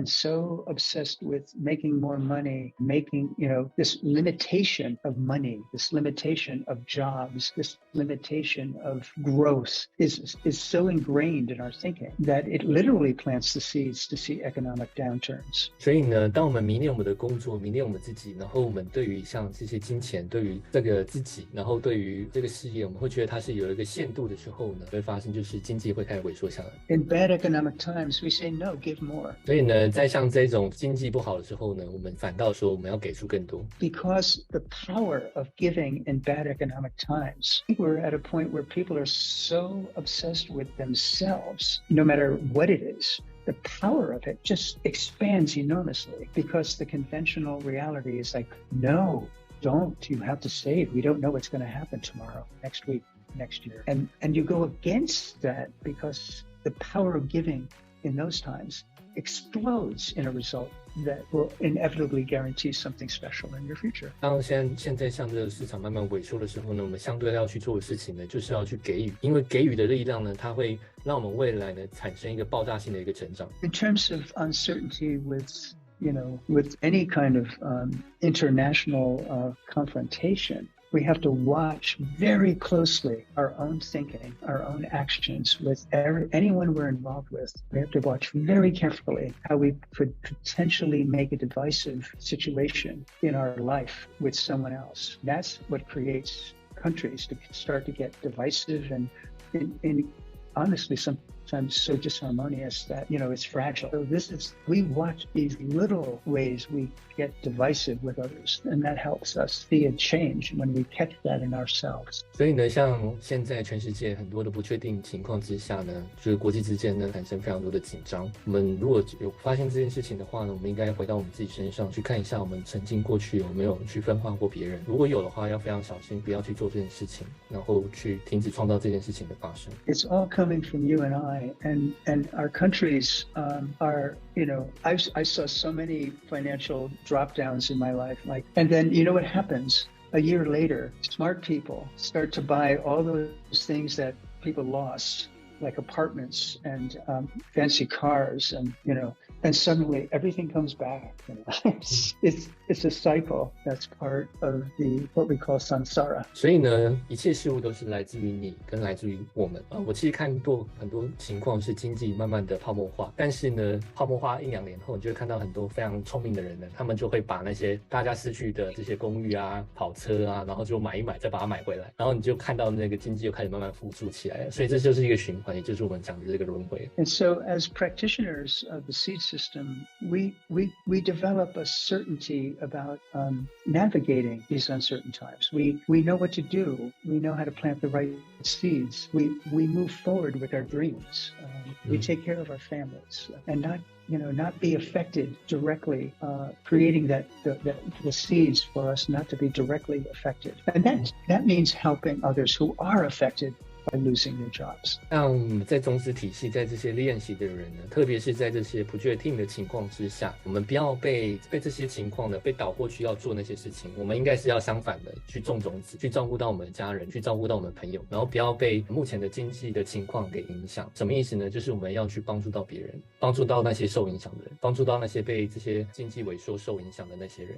again, so obsessed with making more money, making, this limitation of money, this limitation of jobs, this limitation of growth is so ingrained in our thinking that it literally plants the seeds to see economic downturns. 所以呢，当我们迷恋我们的工作，迷恋我们自己，然后我们对于像这些金钱，对于这个自己，然后对于这个事业，我们会觉得它是有一个限度的时候呢，会发生就是经济会开始萎缩下来。In bad economic times, we say no, give more. 所以呢，在像这种经济不好的时候呢，我们反倒说我们要给出更多。Because the power of giving in bad economic times, I think we're at a point where people are so obsessed with themselves, no matter what it is.The power of it just expands enormously because the conventional reality is like, no, don't. You have to save. We don't know what's going to happen tomorrow, next week, next year. And you go against that because the power of giving in those times explodes in a result that will inevitably guarantee something special in your future. 当现在像这个市场慢慢萎缩的时候呢，我们相对要去做的事情呢，就是要去给予，因为给予的力量呢，它会让我们未来呢产生一个爆炸性的一个成长。In terms of uncertainty with any kind of international confrontation.We have to watch very closely our own thinking, our own actions with anyone we're involved with. We have to watch very carefully how we could potentially make a divisive situation in our life with someone else. That's what creates countries to start to get divisive and honestly sometimes so disharmonious that, it's fragile. So we watch these little ways we get divisive with others, and that helps us see a change when we catch that in ourselves. 所以呢，像现在全世界很多的不确定情况之下呢，就是国际之间呢产生非常多的紧张。我们如果有发现这件事情的话呢，我们应该回到我们自己身上去看一下我们曾经过去有没有去分化过别人。如果有的话，要非常小心，不要去做这件事情，然后去停止创造这件事情的发生。It's all coming from you and I, and our countries are, I saw so many financial drop downs in my life, and then what happens? A year later, smart people start to buy all those things that people lost, like apartments and fancy cars, and suddenly everything comes back. It's a cycle that's part of what we call samsara. 所以呢，一切事物都是来自于你，跟来自于我们。我其实看过很多情况是经济慢慢的泡沫化，但是呢，泡沫化1-2年后，你就会看到很多非常聪明的人呢，他们就会把那些大家失去的这些公寓啊、跑车啊，然后就买一买，再把它买回来，然后你就看到那个经济又开始慢慢复苏起来了。所以这就是一个循环，也就是我们讲的这个轮回。And so, as practitioners of the seed system, we develop a certainty about navigating these uncertain times. We know what to do. We know how to plant the right seeds. We move forward with our dreams. We take care of our families and not be affected directly, creating the seeds for us not to be directly affected. And that means helping others who are affected.By losing their jobs. 像在宗旨体系，在这些练习的人呢，特别是在这些不确定的情况之下，我们不要被这些情况呢被导过去要做那些事情，我们应该是要相反的去种种子，去照顾到我们的家人，去照顾到我们的朋友，然后不要被目前的经济的情况给影响。什么意思呢？就是我们要去帮助到别人，帮助到那些受影响的人，帮助到那些被这些经济萎缩受影响的那些人。